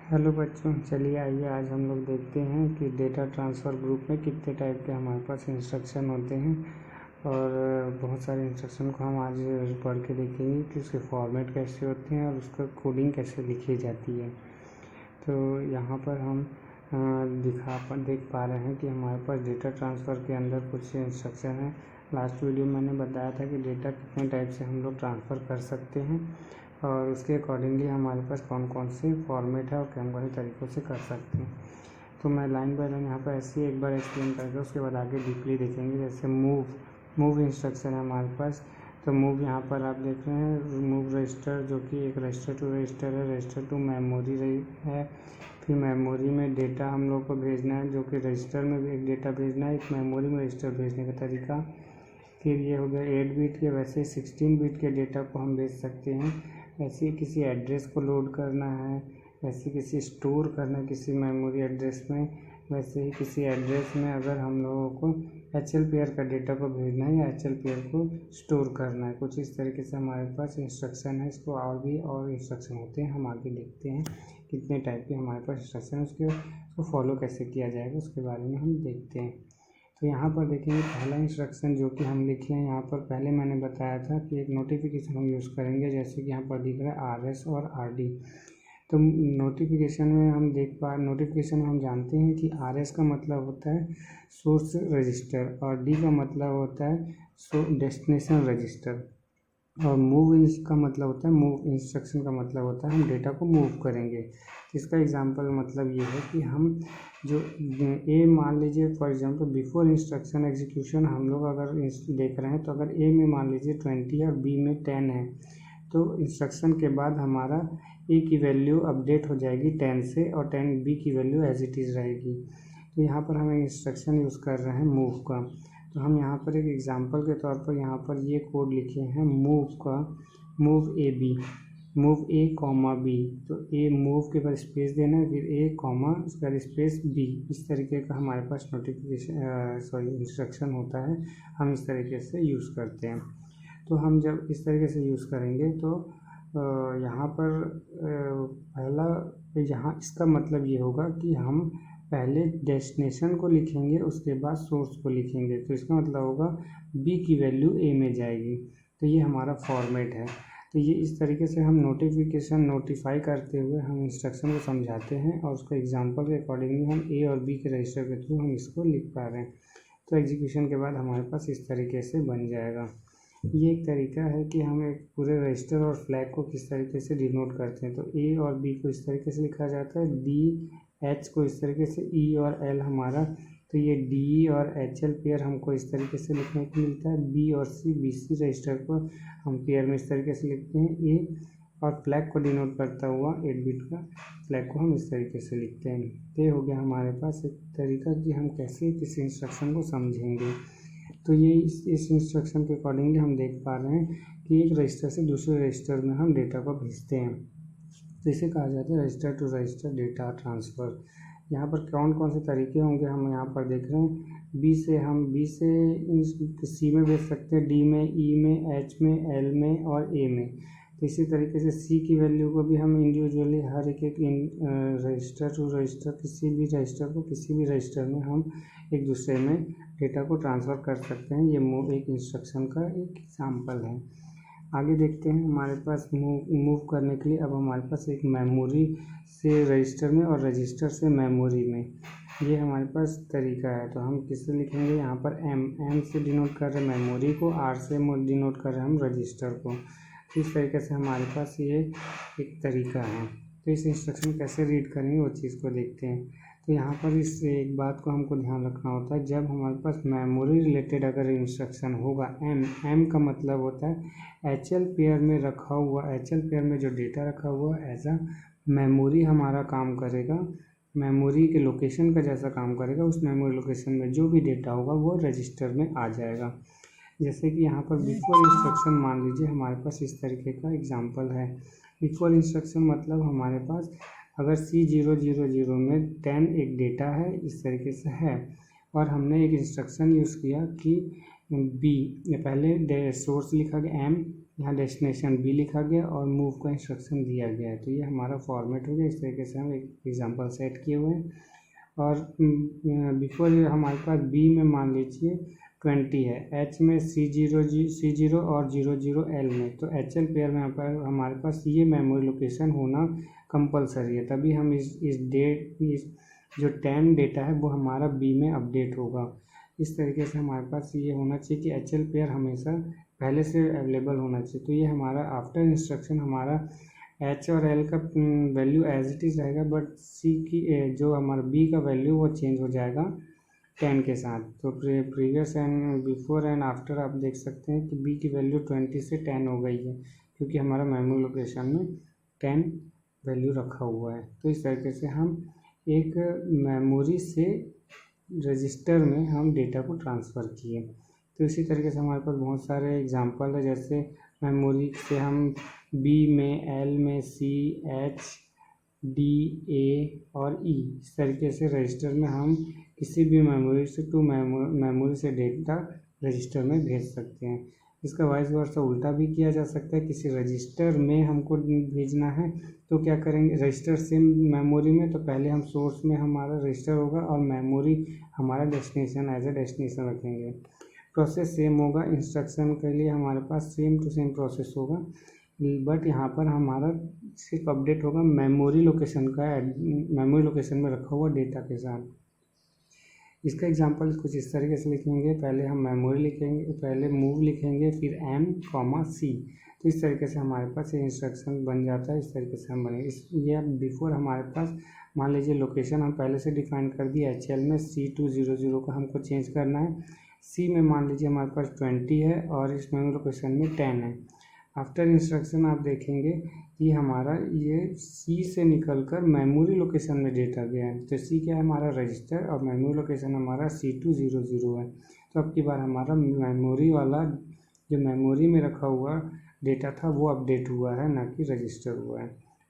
Hello बच्चों, चलिए आइए आज हम लोग देखते हैं कि डेटा ट्रांसफ़र ग्रुप में कितने टाइप के हमारे पास इंस्ट्रक्शन होते हैं। और बहुत सारे इंस्ट्रक्शन को हम आज पढ़ के देखेंगे कि उसके फॉर्मेट कैसे होते हैं और उसका कोडिंग कैसे लिखी जाती है। तो यहाँ पर हम देख पा रहे हैं कि हमारे पास डेटा ट्रांसफ़र के अंदर कुछ इंस्ट्रक्शन है। लास्ट वीडियो में मैंने बताया था कि डेटा कितने टाइप से हम लोग ट्रांसफ़र कर सकते हैं और उसके अकॉर्डिंगली हमारे पास कौन कौन से फॉर्मेट है और कौन कौन से तरीक़ों से कर सकते हैं। तो मैं लाइन बाय लाइन यहाँ पर ऐसे ही एक बार एक्सप्लेन करके उसके बाद आगे डीपली देखेंगे। जैसे मूव इंस्ट्रक्शन है हमारे पास। तो मूव यहाँ पर आप देख रहे हैं मूव रजिस्टर, जो कि एक रजिस्टर टू रजिस्टर है, रजिस्टर टू मेमोरी है। फिर मेमोरी में डेटा हम लोग को भेजना है, जो कि रजिस्टर में भी एक डेटा भेजना है, एक मेमोरी में रजिस्टर भेजने का तरीका। फिर ये हो गया 8 बिट के, वैसे 16 बिट के डेटा को हम भेज सकते हैं। ऐसे किसी एड्रेस को लोड करना है, वैसे किसी स्टोर करना है किसी मेमोरी एड्रेस में, वैसे ही किसी एड्रेस में अगर हम लोगों को HL पेयर का डेटा को भेजना है या HL पेयर को स्टोर करना है। कुछ इस तरीके से हमारे पास इंस्ट्रक्शन है। इसको और इंस्ट्रक्शन होते हैं। हम आगे देखते हैं कितने टाइप के हमारे पास इंस्ट्रक्शन है, उसको फॉलो कैसे किया जाएगा उसके बारे में हम देखते हैं। तो यहाँ पर देखेंगे पहला इंस्ट्रक्शन जो कि हम लिखे हैं यहाँ पर, पहले मैंने बताया था कि एक नोटिफिकेशन हम यूज़ करेंगे, जैसे कि यहाँ पर दिख रहा है RS और RD। तो नोटिफिकेशन में हम जानते हैं कि RS का मतलब होता है सोर्स रजिस्टर और D का मतलब होता है डेस्टिनेशन रजिस्टर, और मूव का मतलब होता है मूव इंस्ट्रक्शन का मतलब होता है हम डेटा को मूव करेंगे। इसका एग्जांपल मतलब ये है कि हम जो ए मान लीजिए for example before instruction execution हम लोग अगर देख रहे हैं, तो अगर ए में मान लीजिए 20 है और बी में 10 है, तो इंस्ट्रक्शन के बाद हमारा ए की वैल्यू अपडेट हो जाएगी 10 से और 10 बी की वैल्यू एज इट इज़ रहेगी। तो यहाँ पर हम इंस्ट्रक्शन यूज़ कर रहे हैं मूव का। तो हम यहाँ पर एक एग्जांपल के तौर पर यहाँ पर ये कोड लिखे हैं मूव का, मूव ए कॉमा बी। तो ए मूव के बाद स्पेस देना है, फिर ए कॉमा उसके बाद स्पेस बी। इस तरीके का हमारे पास इंस्ट्रक्शन होता है। हम इस तरीके से यूज़ करते हैं। तो हम जब इस तरीके से यूज़ करेंगे तो यहाँ पर यहाँ इसका मतलब ये होगा कि हम पहले डेस्टिनेशन को लिखेंगे, उसके बाद सोर्स को लिखेंगे। तो इसका मतलब होगा बी की वैल्यू ए में जाएगी। तो ये हमारा फॉर्मेट है। तो ये इस तरीके से हम नोटिफाई करते हुए हम इंस्ट्रक्शन को समझाते हैं और उसको एग्जांपल के अकॉर्डिंगली हम ए और बी के रजिस्टर के थ्रू हम इसको लिख पा रहे हैं। तो एग्जीक्यूशन के बाद हमारे पास इस तरीके से बन जाएगा। ये एक तरीका है कि हम एक पूरे रजिस्टर और फ्लैग को किस तरीके से डिनोट करते हैं। तो ए और बी को इस तरीके से लिखा जाता है, DH को इस तरीके से, E और L हमारा। तो ये DE और HL पेयर हमको इस तरीके से लिखने को मिलता है। B और BC रजिस्टर को हम पेयर में इस तरीके से लिखते हैं। A और फ्लैग को डिनोट करता हुआ 8 बिट का फ्लैग को हम इस तरीके से लिखते हैं। ये हो गया हमारे पास एक तरीका कि हम कैसे किसी इंस्ट्रक्शन को समझेंगे। तो ये इस इंस्ट्रक्शन के अकॉर्डिंगली हम देख पा रहे हैं कि एक रजिस्टर से दूसरे रजिस्टर में हम डेटा को भेजते हैं। तो इसे कहा जाता है register to register data transfer. यहाँ पर कौन कौन से तरीके होंगे हम यहाँ पर देख रहे हैं। बी से C में भेज सकते हैं, D में, E में, H में, L में और A में। तो इसी तरीके से C की वैल्यू को भी हम इंडिविजुअली हर एक रजिस्टर टू रजिस्टर किसी भी रजिस्टर को किसी भी रजिस्टर में हम एक दूसरे में डेटा को ट्रांसफ़र कर सकते हैं। ये एक इंस्ट्रक्शन का एक एग्जाम्पल है। आगे देखते हैं हमारे पास मूव करने के लिए अब हमारे पास एक मेमोरी से रजिस्टर में और रजिस्टर से मेमोरी में, ये हमारे पास तरीका है। तो हम किससे लिखेंगे, यहाँ पर M से डिनोट कर रहे हैं मेमोरी को, R से डिनोट कर रहे हैं हम रजिस्टर को। इस तरीके से हमारे पास ये एक तरीका है। तो इस इंस्ट्रक्शन कैसे रीड करेंगे वो चीज़ को देखते हैं। तो यहाँ पर इस एक बात को हमको ध्यान रखना होता है, जब हमारे पास मेमोरी रिलेटेड अगर इंस्ट्रक्शन होगा, M का मतलब होता है HL पेयर में रखा हुआ, HL पेयर में जो डेटा रखा हुआ एज अ मेमोरी हमारा काम करेगा, मेमोरी के लोकेशन का जैसा काम करेगा। उस मेमोरी लोकेशन में जो भी डेटा होगा वो रजिस्टर में आ जाएगा। जैसे कि यहाँ पर बिफोर इंस्ट्रक्शन मान लीजिए हमारे पास इस तरीके का एग्जांपल है। बिफोर इंस्ट्रक्शन मतलब हमारे पास अगर C000 में 10 एक डेटा है, इस तरीके से है, और हमने एक इंस्ट्रक्शन यूज़ किया कि B पहले सोर्स लिखा गया M, यहाँ डेस्टिनेशन बी लिखा गया और मूव का इंस्ट्रक्शन दिया गया है। तो ये हमारा फॉर्मेट हो गया। इस तरीके से हम एक एग्जांपल सेट किए हुए हैं। और बिफोर हमारे पास बी में मान लीजिए 20 है, एच में C0 और 00 एल में, तो HL पेयर में यहाँ पर हमारे पास ये मेमोरी लोकेशन होना कंपलसरी है, तभी हम इस जो 10 डेटा है वो हमारा बी में अपडेट होगा। इस तरीके से हमारे पास ये होना चाहिए कि HL पेयर हमेशा पहले से अवेलेबल होना चाहिए। तो ये हमारा आफ्टर इंस्ट्रक्शन हमारा H और L का वैल्यू एज इट इज़ रहेगा, बट C की जो हमारा B का वैल्यू वो चेंज हो जाएगा 10 के साथ। तो previous and before and after आप देख सकते हैं कि B की वैल्यू 20 से 10 हो गई है, क्योंकि हमारा मेमोरी लोकेशन में 10 वैल्यू रखा हुआ है। तो इस तरीके से हम एक मेमोरी से रजिस्टर में हम डेटा को ट्रांसफ़र किए। तो इसी तरीके से हमारे पास बहुत सारे एग्जांपल है, जैसे मेमोरी से हम बी में, एल में, सी, एच, डी, ए और ई, इस तरीके से रजिस्टर में हम किसी भी मेमोरी से मेमोरी से डेटा रजिस्टर में भेज सकते हैं। इसका वाइस वर्सा उल्टा भी किया जा सकता है। किसी रजिस्टर में हमको भेजना है तो क्या करेंगे, रजिस्टर से मेमोरी में, तो पहले हम सोर्स में हमारा रजिस्टर होगा और मेमोरी हमारा डेस्टिनेशन एज ए डेस्टिनेशन रखेंगे। प्रोसेस सेम होगा, इंस्ट्रक्शन के लिए हमारे पास सेम टू सेम प्रोसेस होगा, बट यहाँ पर हमारा सिर्फ अपडेट होगा मेमोरी लोकेशन का, मेमोरी लोकेशन में रखा हुआ डेटा के साथ। इसका एग्जांपल कुछ इस तरीके से लिखेंगे, पहले हम मेमोरी लिखेंगे, पहले मूव लिखेंगे, फिर M, C। तो इस तरीके से हमारे पास ये इंस्ट्रक्शन बन जाता है। इस तरीके से हम बनेंगे। ये बिफोर हमारे पास मान लीजिए लोकेशन हम पहले से डिफाइन कर दिया, HL में C200 का हमको चेंज करना है। C में मान लीजिए हमारे पास 20 है और इस मेमोरी लोकेशन में 10 है। आफ्टर इंस्ट्रक्शन आप देखेंगे कि हमारा ये C से निकलकर मेमोरी लोकेशन में डेटा गया है। तो C क्या है, हमारा रजिस्टर, और मेमोरी लोकेशन हमारा C200 है। तो अब की बार हमारा मेमोरी वाला जो मेमोरी में रखा हुआ डेटा था वो अपडेट हुआ है, ना कि रजिस्टर हुआ है।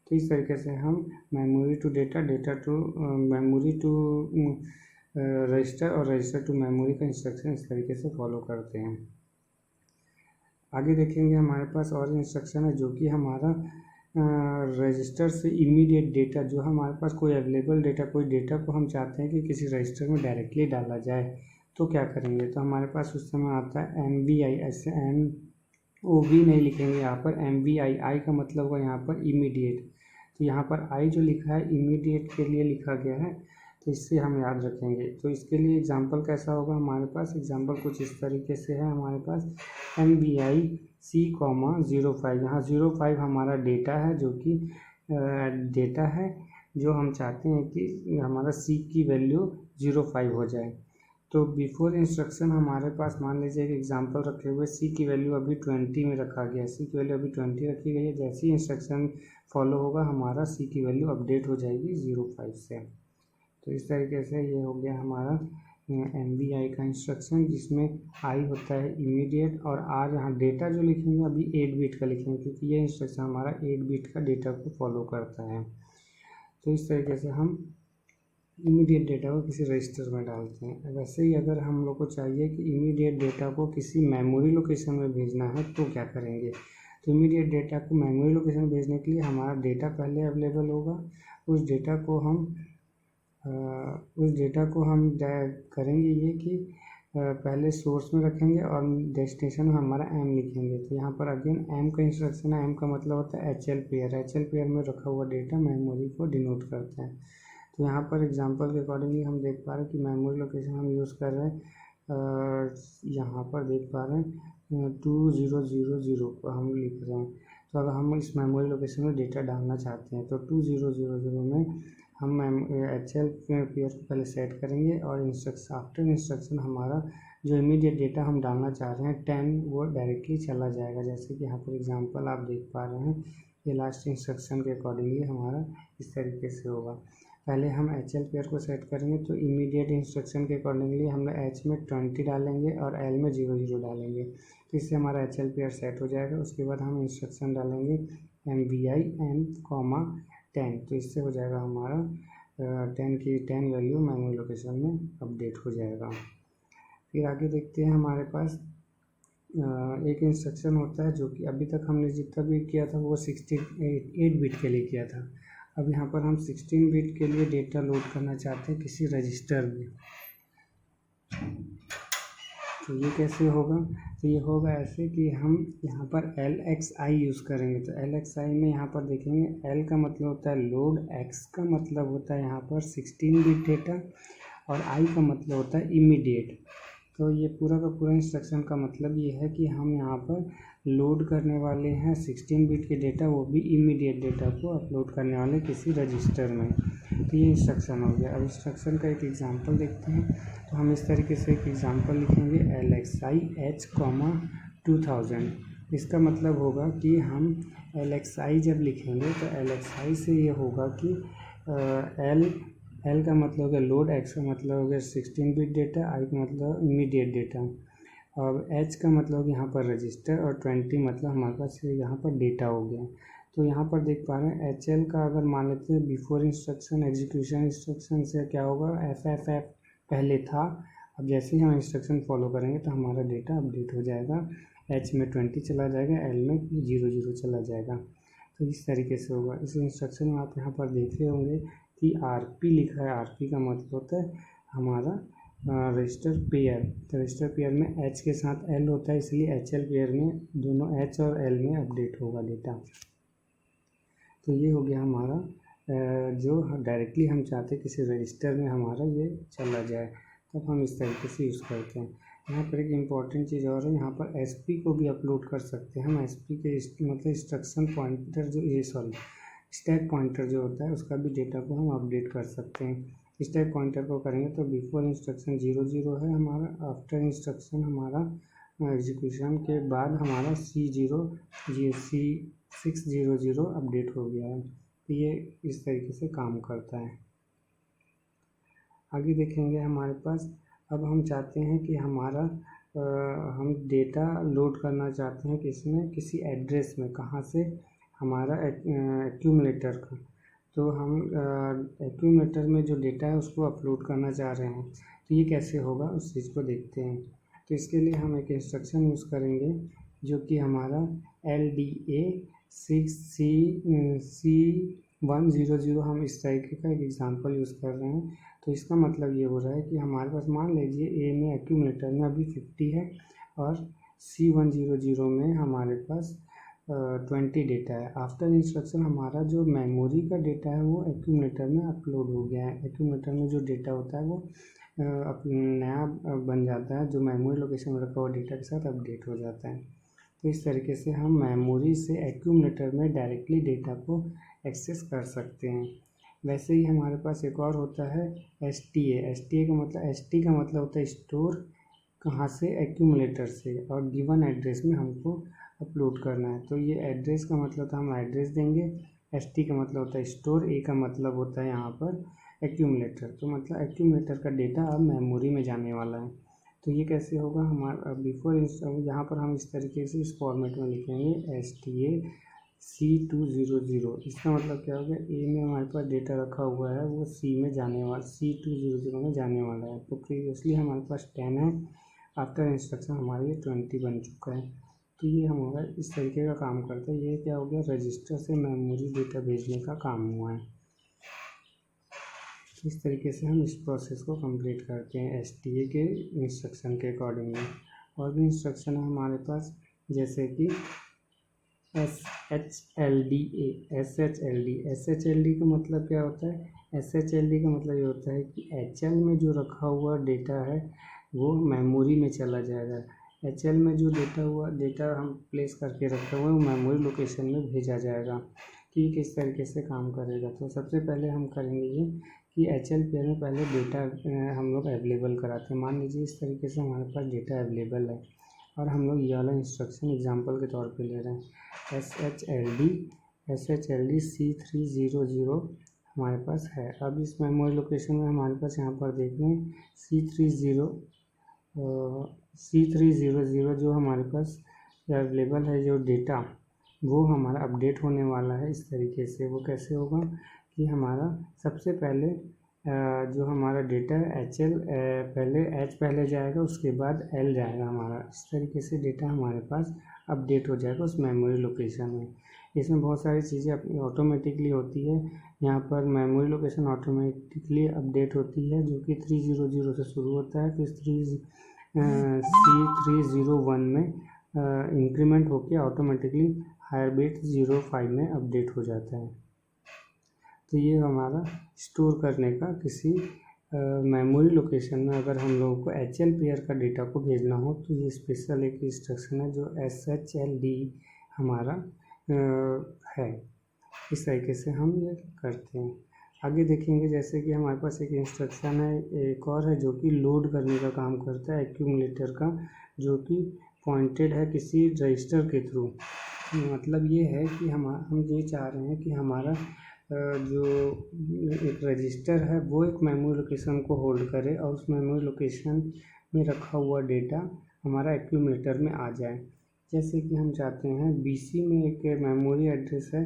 तो इस तरीके से हम memory to data, data to memory to register और रजिस्टर टू मेमोरी का इंस्ट्रक्शन इस तरीके से फॉलो करते हैं। आगे देखेंगे हमारे पास और इंस्ट्रक्शन है, जो कि हमारा रजिस्टर से इमीडिएट डेटा, जो हमारे पास कोई अवेलेबल डेटा, कोई डेटा को हम चाहते हैं कि किसी रजिस्टर में डायरेक्टली डाला जाए, तो क्या करेंगे। तो हमारे पास उस समय आता है MVI, ऐसे MOV नहीं लिखेंगे यहाँ पर, MVI का मतलब होगा यहाँ पर इमीडिएट। तो यहाँ पर I जो लिखा है इमीडिएट के लिए लिखा गया है, तो इससे हम याद रखेंगे। तो इसके लिए एग्जांपल कैसा होगा हमारे पास, एग्जांपल कुछ इस तरीके से है हमारे पास, MVI C,05। यहाँ 05 हमारा डेटा है, जो कि डेटा है जो हम चाहते हैं कि हमारा C की वैल्यू 05 हो जाए। तो बिफोर इंस्ट्रक्शन हमारे पास मान लीजिए एक एग्जांपल रखे हुए, C की वैल्यू अभी 20 में रखा गया है, C की वैल्यू अभी 20 रखी गई है। जैसे ही इंस्ट्रक्शन फॉलो होगा हमारा C की वैल्यू अपडेट हो जाएगी 05 से। तो इस तरीके से ये हो गया हमारा MVI का इंस्ट्रक्शन, जिसमें I होता है इमीडिएट, और R यहाँ डेटा जो लिखेंगे अभी 8 बिट का लिखेंगे, क्योंकि ये इंस्ट्रक्शन हमारा 8 बिट का डेटा को फॉलो करता है। तो इस तरीके से हम इमीडिएट डेटा को किसी रजिस्टर में डालते हैं। वैसे ही अगर हम लोग को चाहिए कि इमीडिएट डेटा को किसी मेमोरी लोकेशन में भेजना है तो क्या करेंगे। तो इमीडिएट डेटा को मेमोरी लोकेशन में भेजने के लिए हमारा डेटा पहले अवेलेबल होगा, उस डेटा को हम करेंगे ये कि पहले सोर्स में रखेंगे और डेस्टिनेशन में हमारा M लिखेंगे। तो यहाँ पर अगेन M का इंस्ट्रक्शन है, M का मतलब होता है HL पेयर, HL पेयर में रखा हुआ डेटा मेमोरी को डिनोट करता है। तो यहाँ पर एग्जांपल के अकॉर्डिंगली हम देख पा रहे हैं कि मेमोरी लोकेशन हम यूज़ कर रहे हैं, यहाँ पर देख पा रहे हैं 2000 को हम लिख रहे हैं। तो अगर हम इस मेमोरी लोकेशन में डेटा डालना चाहते हैं तो 2000 में हम HL पेयर को पहले सेट करेंगे, और आफ्टर इंस्ट्रक्शन हमारा जो इमीडिएट डेटा हम डालना चाह रहे हैं 10 वो डायरेक्टली चला जाएगा। जैसे कि यहाँ पर एग्जांपल आप देख पा रहे हैं, ये लास्ट इंस्ट्रक्शन के अकॉर्डिंगली हमारा इस तरीके से होगा। पहले हम HL पेयर को सेट करेंगे, तो इमीडिएट इंस्ट्रक्शन के अकॉर्डिंगली हम H में 20 डालेंगे और L में 00 डालेंगे, तो इससे हमारा HL पेयर सेट हो जाएगा। उसके बाद हम इंस्ट्रक्शन डालेंगे MVI M,10, तो इससे हो जाएगा हमारा 10 वैल्यू मेमोरी लोकेशन में अपडेट हो जाएगा। फिर आगे देखते हैं हमारे पास एक इंस्ट्रक्शन होता है जो कि अभी तक हमने जितना भी किया था वो 8 बिट के लिए किया था। अब यहाँ पर हम 16 बिट के लिए डेटा लोड करना चाहते हैं किसी रजिस्टर में। तो ये कैसे होगा? तो ये होगा ऐसे कि हम यहाँ पर LXI यूज़ करेंगे। तो LXI में यहाँ पर देखेंगे, L का मतलब होता है लोड, X का मतलब होता है यहाँ पर 16 बिट डेटा, और I का मतलब होता है इमीडिएट। तो ये पूरा का पूरा इंस्ट्रक्शन का मतलब ये है कि हम यहाँ पर लोड करने वाले हैं 16 बिट के डेटा, वो भी इमीडिएट डेटा को अपलोड करने वाले किसी रजिस्टर में। तो ये इंस्ट्रक्शन हो गया। अब इंस्ट्रक्शन का एक एग्जांपल देखते हैं। तो हम इस तरीके से एक एग्जांपल लिखेंगे, LXI H, 2000। इसका मतलब होगा कि हम LXI जब लिखेंगे तो LXI से ये होगा कि L का मतलब हो गया लोड, X का मतलब हो गया 16 बिट डेटा, I का मतलब इमीडिएट डेटा, और H का मतलब यहाँ पर रजिस्टर, और 20 मतलब हमारे पास यहाँ पर डेटा हो गया। तो यहाँ पर देख पा रहे हैं HL का अगर मान लेते हैं बिफोर इंस्ट्रक्शन एग्जीक्यूशन इंस्ट्रक्शन से क्या होगा, FFF पहले था। अब जैसे ही हम इंस्ट्रक्शन फॉलो करेंगे तो हमारा डेटा अपडेट हो जाएगा, H में 20 चला जाएगा, L में 00 चला जाएगा। तो इस तरीके से होगा। इस इंस्ट्रक्शन में आप यहाँ पर देख रहे होंगे कि RP लिखा है। RP का मतलब होता है हमारा रजिस्टर पेयर। तो रजिस्टर पेयर में H के साथ L होता है, इसलिए HL पेयर में दोनों H और L में अपडेट होगा डेटा। तो ये हो गया हमारा जो डायरेक्टली हम चाहते हैं किसी रजिस्टर में हमारा ये चला जाए, तब हम इस तरीके से यूज़ करते हैं। यहाँ पर एक इम्पॉर्टेंट चीज़ और है, यहाँ पर SP को भी अपलोड कर सकते हैं हम। SP के मतलब इंस्ट्रक्शन पॉइंटर स्टैक पॉइंटर जो होता है उसका भी डेटा को हम अपडेट कर सकते हैं। स्टैक पॉइंटर को करेंगे तो बिफोर इंस्ट्रक्शन 00 है हमारा, आफ्टर इंस्ट्रक्शन हमारा एग्जीक्यूशन के बाद हमारा C600 अपडेट हो गया है। तो ये इस तरीके से काम करता है। आगे देखेंगे हमारे पास, अब हम चाहते हैं कि हमारा हम डेटा लोड करना चाहते हैं किसमें, किसी एड्रेस में। कहाँ से? हमारा एक्यूमुलेटर का। तो हम एक्यूमुलेटर में जो डेटा है उसको अपलोड करना चाह रहे हैं। तो ये कैसे होगा उस चीज़ को देखते हैं। तो इसके लिए हम एक इंस्ट्रक्शन यूज़ करेंगे जो कि हमारा LDA 6C100, हम इस तरीके का एक एग्जांपल यूज़ कर रहे हैं। तो इसका मतलब ये हो रहा है कि हमारे पास मान लीजिए A में एक्यूमुलेटर में अभी 50 है और C100 में हमारे पास 20 डेटा है। आफ्टर इंस्ट्रक्शन हमारा जो मेमोरी का डेटा है वो एक्यूमुलेटर में अपलोड हो गया है। एक्यूमुलेटर में जो डेटा होता है वो नया बन जाता है, जो मेमोरी लोकेशन में रखा हुआ डेटा के साथ अपडेट हो जाता है। तो इस तरीके से हम मेमोरी से एक्यूमुलेटर में डायरेक्टली डेटा को एक्सेस कर सकते हैं। वैसे ही हमारे पास एक और होता है STA का मतलब, ST का मतलब होता है स्टोर, कहाँ से? एक्यूमुलेटर से, और गिवन एड्रेस में हमको अपलोड करना है। तो ये एड्रेस का मतलब हम एड्रेस देंगे, ST का मतलब होता है स्टोर, A का मतलब होता है यहाँ पर एक्यूमुलेटर। तो मतलब एक्यूमुलेटर का डेटा अब मेमोरी में जाने वाला है। तो ये कैसे होगा? हमारा बिफोर यहाँ पर हम इस तरीके से इस फॉर्मेट में लिखेंगे STA C200। इसका मतलब क्या हो गया, A में हमारे पास डेटा रखा हुआ है वो C में जाने वाला, C200 में जाने वाला है। तो प्रीवियसली हमारे पास 10 है, आफ्टर इंस्ट्रक्शन हमारे 20 बन चुका है। तो ये हमारा इस तरीके का काम करता है। ये क्या हो गया, रजिस्टर से मेमोरी डेटा भेजने का काम हुआ है। इस तरीके से हम इस प्रोसेस को कंप्लीट करते हैं STA के इंस्ट्रक्शन के अकॉर्डिंगली। और भी इंस्ट्रक्शन है हमारे पास, जैसे कि SHLD का मतलब क्या होता है? SHLD का मतलब ये होता है कि HL में जो रखा हुआ डेटा है वो मेमोरी में चला जाएगा। HL में जो डेटा हम प्लेस करके रखे हुए हैं वो मेमोरी लोकेशन में भेजा जाएगा। कि किस तरीके से काम करेगा, तो सबसे पहले हम करेंगे ये कि HL पेयर में पहले डेटा हम लोग अवेलेबल कराते हैं। मान लीजिए इस तरीके से हमारे पास डेटा अवेलेबल है और हम लोग ये वाला इंस्ट्रक्शन एग्जांपल के तौर पे ले रहे हैं। SHLD C300 हमारे पास है। अब इस मेमोरी लोकेशन में हमारे पास यहाँ पर देख लें C300 जो हमारे पास अवेलेबल है, जो डेटा वो हमारा अपडेट होने वाला है। इस तरीके से वो कैसे होगा कि हमारा सबसे पहले जो हमारा डेटा HL पहले H पहले जाएगा, उसके बाद L जाएगा हमारा। इस तरीके से डेटा हमारे पास अपडेट हो जाएगा उस मेमोरी लोकेशन में। इसमें बहुत सारी चीज़ें अपनी ऑटोमेटिकली होती है। यहाँ पर मेमोरी लोकेशन ऑटोमेटिकली अपडेट होती है, जो कि 300 से शुरू होता है, फिर C301 में इंक्रीमेंट होकर ऑटोमेटिकली हायर बिट 05 में अपडेट हो जाता है। तो ये हमारा स्टोर करने का किसी मेमोरी लोकेशन में अगर हम लोगों को HL पेयर का डेटा को भेजना हो तो ये स्पेशल एक इंस्ट्रक्शन है जो SHLD हमारा है। इस तरीके से हम ये करते हैं। आगे देखेंगे जैसे कि हमारे पास एक इंस्ट्रक्शन है, एक और है जो कि लोड करने का काम करता है एक्यूमुलेटर का, जो कि पॉइंटेड है किसी रजिस्टर के थ्रू। मतलब ये है कि हम ये चाह रहे हैं कि हमारा जो एक रजिस्टर है वो एक मेमोरी लोकेशन को होल्ड करे और उस मेमोरी लोकेशन में रखा हुआ डेटा हमारा एक्यूमुलेटर में आ जाए। जैसे कि हम चाहते हैं BC में एक मेमोरी एड्रेस है,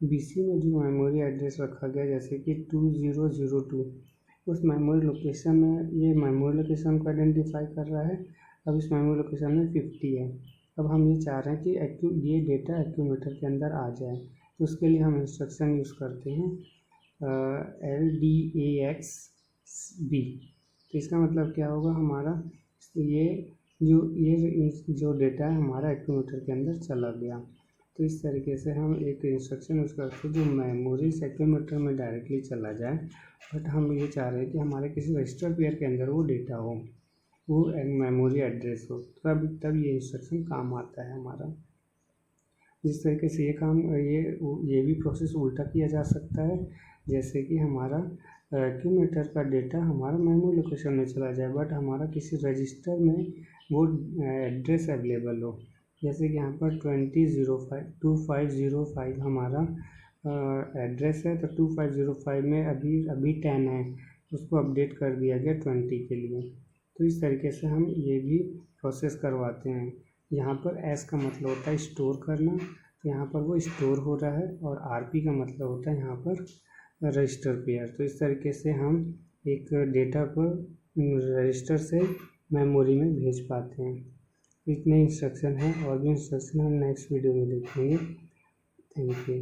BC में जो मेमोरी एड्रेस रखा गया जैसे कि 2002, उस मेमोरी लोकेशन में ये मेमोरी लोकेशन को आइडेंटिफाई कर रहा है। अब इस मेमोरी लोकेशन में 50 है। अब हम ये चाह रहे हैं कि ये डेटा एक्यूमुलेटर के अंदर आ जाए, तो उसके लिए हम इंस्ट्रक्शन यूज़ करते हैं LDAXB। तो इसका मतलब क्या होगा, हमारा ये जो डेटा है हमारा एक्यूमुलेटर के अंदर चला गया। तो इस तरीके से हम एक इंस्ट्रक्शन यूज़ करते हैं जो मेमोरी से एक्यूमुलेटर में डायरेक्टली चला जाए, बट हम ये चाह रहे हैं कि हमारे किसी रजिस्टर पेयर के अंदर वो डेटा हो, वो मेमोरी एड्रेस हो, तब ये इंस्ट्रक्शन काम आता है हमारा। जिस तरीके से ये भी प्रोसेस उल्टा किया जा सकता है, जैसे कि हमारा एक्यूमुलेटर का डेटा हमारा मेमोरी लोकेशन में चला जाए बट हमारा किसी रजिस्टर में वो एड्रेस अवेलेबल हो। जैसे कि यहाँ पर 2505 हमारा एड्रेस है, तो 2505 में अभी 10 है, उसको अपडेट कर दिया गया 20 के लिए। तो इस तरीके से हम ये भी प्रोसेस करवाते हैं। यहाँ पर S का मतलब होता है स्टोर करना, तो यहाँ पर वो स्टोर हो रहा है, और RP का मतलब होता है यहाँ पर रजिस्टर पेयर। तो इस तरीके से हम एक डेटा को रजिस्टर से मेमोरी में भेज पाते हैं। इतने इंस्ट्रक्शन हैं, और भी इंस्ट्रक्शन हम नेक्स्ट वीडियो में देखेंगे। Thank you.